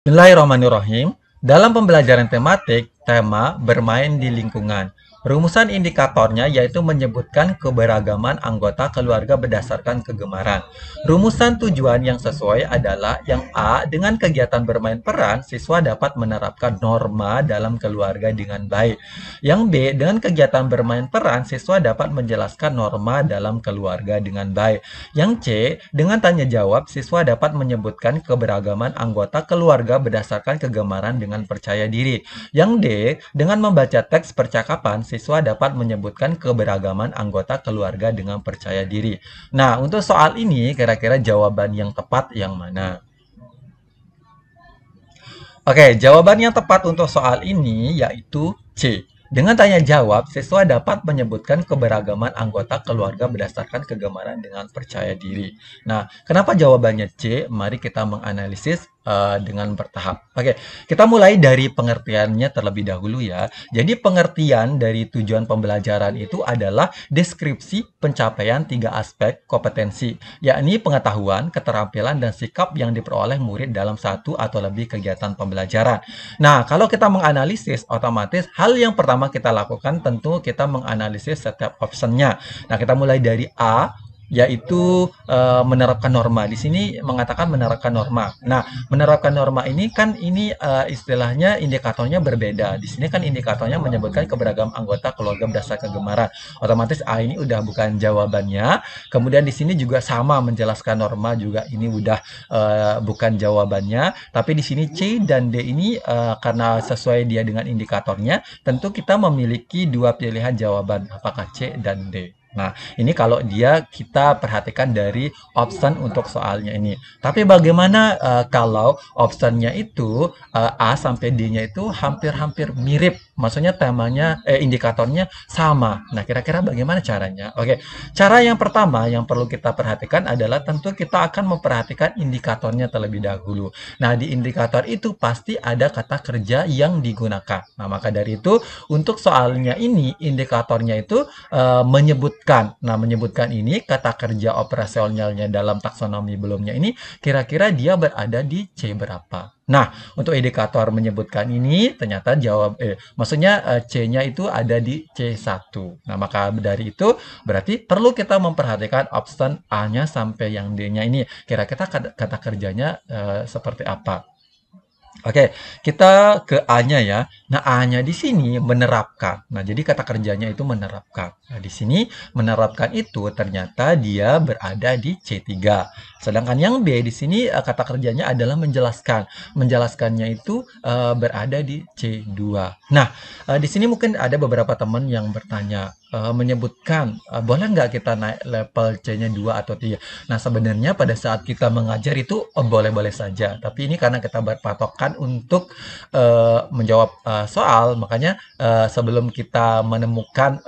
Bismillahirrahmanirrahim. Dalam pembelajaran tematik, tema bermain di lingkungan. Rumusan indikatornya yaitu menyebutkan keberagaman anggota keluarga berdasarkan kegemaran. Rumusan tujuan yang sesuai adalah yang A, dengan kegiatan bermain peran, siswa dapat menerapkan norma dalam keluarga dengan baik. Yang B, dengan kegiatan bermain peran, siswa dapat menjelaskan norma dalam keluarga dengan baik. Yang C, dengan tanya jawab, siswa dapat menyebutkan keberagaman anggota keluarga berdasarkan kegemaran dengan percaya diri. Yang D, dengan membaca teks percakapan, siswa dapat menyebutkan keberagaman anggota keluarga dengan percaya diri. Nah, untuk soal ini, kira-kira jawaban yang tepat yang mana? Oke, jawaban yang tepat untuk soal ini yaitu C. Dengan tanya jawab, siswa dapat menyebutkan keberagaman anggota keluarga berdasarkan kegemaran dengan percaya diri. Nah, kenapa jawabannya C? Mari kita menganalisis dengan bertahap. Oke, kita mulai dari pengertiannya terlebih dahulu ya. Jadi pengertian dari tujuan pembelajaran itu adalah deskripsi pencapaian 3 aspek kompetensi, yakni pengetahuan, keterampilan, dan sikap yang diperoleh murid dalam satu atau lebih kegiatan pembelajaran. Nah, kalau kita menganalisis, otomatis hal yang pertama kita lakukan tentu kita menganalisis setiap optionnya. Nah, kita mulai dari A, yaitu menerapkan norma. Di sini mengatakan menerapkan norma. Nah, menerapkan norma ini kan ini istilahnya indikatornya berbeda. Di sini kan indikatornya menyebutkan keberagaman anggota keluarga berdasarkan kegemaran. Otomatis A ini udah bukan jawabannya. Kemudian di sini juga sama menjelaskan norma juga ini udah bukan jawabannya. Tapi di sini C dan D ini karena sesuai dia dengan indikatornya, tentu kita memiliki dua pilihan jawaban, apakah C dan D. Nah, ini kalau dia kita perhatikan dari option untuk soalnya ini. Tapi bagaimana kalau optionnya itu A sampai D-nya itu hampir-hampir mirip. Maksudnya temanya, indikatornya sama. Nah, kira-kira bagaimana caranya? Oke, cara yang pertama yang perlu kita perhatikan adalah tentu kita akan memperhatikan indikatornya terlebih dahulu. Nah, di indikator itu pasti ada kata kerja yang digunakan. Nah, maka dari itu untuk soalnya ini indikatornya itu menyebutkan. Nah, menyebutkan ini kata kerja operasionalnya dalam taksonomi belumnya ini kira-kira dia berada di C berapa. Nah, untuk indikator menyebutkan ini ternyata maksudnya C-nya itu ada di C1. Nah, maka dari itu berarti perlu kita memperhatikan option A-nya sampai yang D-nya ini. Kira-kira kata kerjanya seperti apa? Oke, kita ke A-nya ya. Nah, A-nya di sini menerapkan. Nah, jadi kata kerjanya itu menerapkan. Nah, di sini menerapkan itu ternyata dia berada di C3. Sedangkan yang B di sini kata kerjanya adalah menjelaskan. Menjelaskannya itu berada di C2. Nah, di sini mungkin ada beberapa teman yang bertanya, menyebutkan, boleh nggak kita naik level C-nya 2 atau 3? Nah, sebenarnya pada saat kita mengajar itu boleh-boleh saja. Tapi ini karena kita berpatokan untuk menjawab soal, makanya sebelum kita menemukan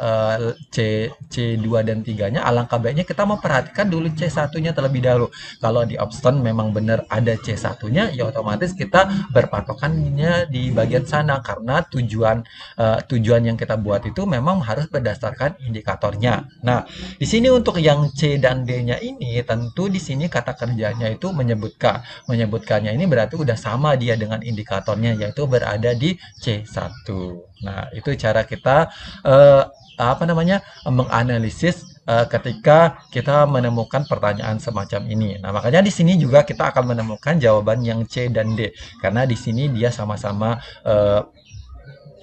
C2 dan 3-nya, alangkah baiknya kita memperhatikan dulu C1-nya terlebih dahulu. Kalau di option memang benar ada C1-nya, ya otomatis kita berpatokannya di bagian sana karena tujuan yang kita buat itu memang harus berdasarkan indikatornya. Nah, di sini untuk yang C dan D-nya ini tentu di sini kata kerjanya itu menyebutkan. Menyebutkannya ini berarti udah sama dia dengan indikatornya yaitu berada di C1. Nah, itu cara kita menganalisis ketika kita menemukan pertanyaan semacam ini. Nah, makanya di sini juga kita akan menemukan jawaban yang C dan D karena di sini dia sama-sama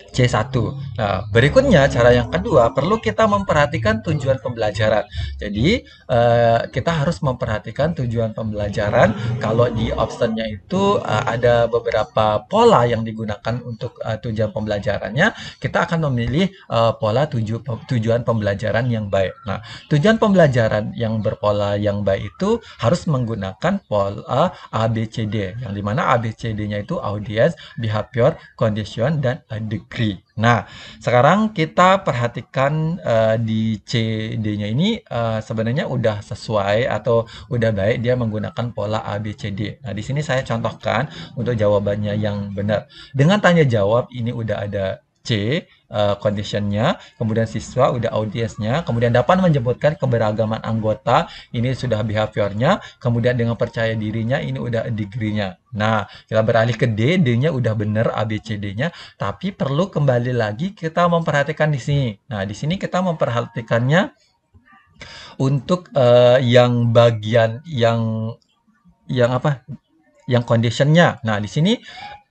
C1. Nah, berikutnya cara yang kedua perlu kita memperhatikan tujuan pembelajaran. Jadi, kita harus memperhatikan tujuan pembelajaran. Kalau di optionnya itu ada beberapa pola yang digunakan untuk tujuan pembelajarannya, kita akan memilih pola tujuan pembelajaran yang baik. Nah, tujuan pembelajaran yang berpola yang baik itu harus menggunakan pola ABCD, yang dimana ABCD-nya itu audience, behavior, condition, dan degree. Nah, sekarang kita perhatikan di CD-nya ini sebenarnya udah sesuai atau udah baik dia menggunakan pola ABCD. Nah, di sini saya contohkan untuk jawabannya yang benar. Dengan tanya jawab ini udah ada C, conditionnya, kemudian siswa udah audiensnya, kemudian dapat menyebutkan keberagaman anggota, ini sudah behaviornya, kemudian dengan percaya dirinya, ini udah degree-nya. Nah, kita beralih ke D, D-nya udah bener ABCD-nya, tapi perlu kembali lagi kita memperhatikan di sini. Nah, di sini kita memperhatikannya untuk yang bagian yang apa? Yang conditionnya. Nah, di sini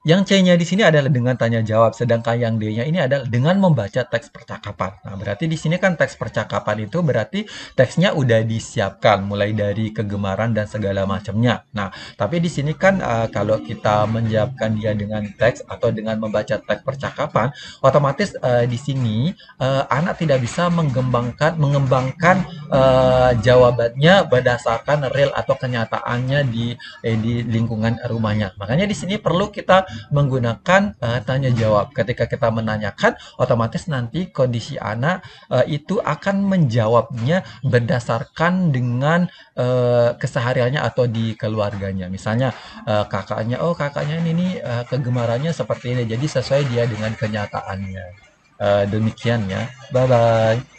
yang C-nya di sini adalah dengan tanya jawab, sedangkan yang D-nya ini adalah dengan membaca teks percakapan. Nah, berarti di sini kan teks percakapan itu berarti teksnya udah disiapkan, mulai dari kegemaran dan segala macamnya. Nah, tapi di sini kan kalau kita menjawabkan dia dengan teks atau dengan membaca teks percakapan, otomatis di sini anak tidak bisa mengembangkan jawabannya berdasarkan real atau kenyataannya di lingkungan rumahnya. Makanya di sini perlu kita menggunakan tanya jawab. Ketika kita menanyakan, otomatis nanti kondisi anak itu akan menjawabnya berdasarkan dengan kesehariannya atau di keluarganya. Misalnya kakaknya, oh kakaknya ini nih kegemarannya seperti ini, jadi sesuai dia dengan kenyataannya. Demikian ya. Bye bye.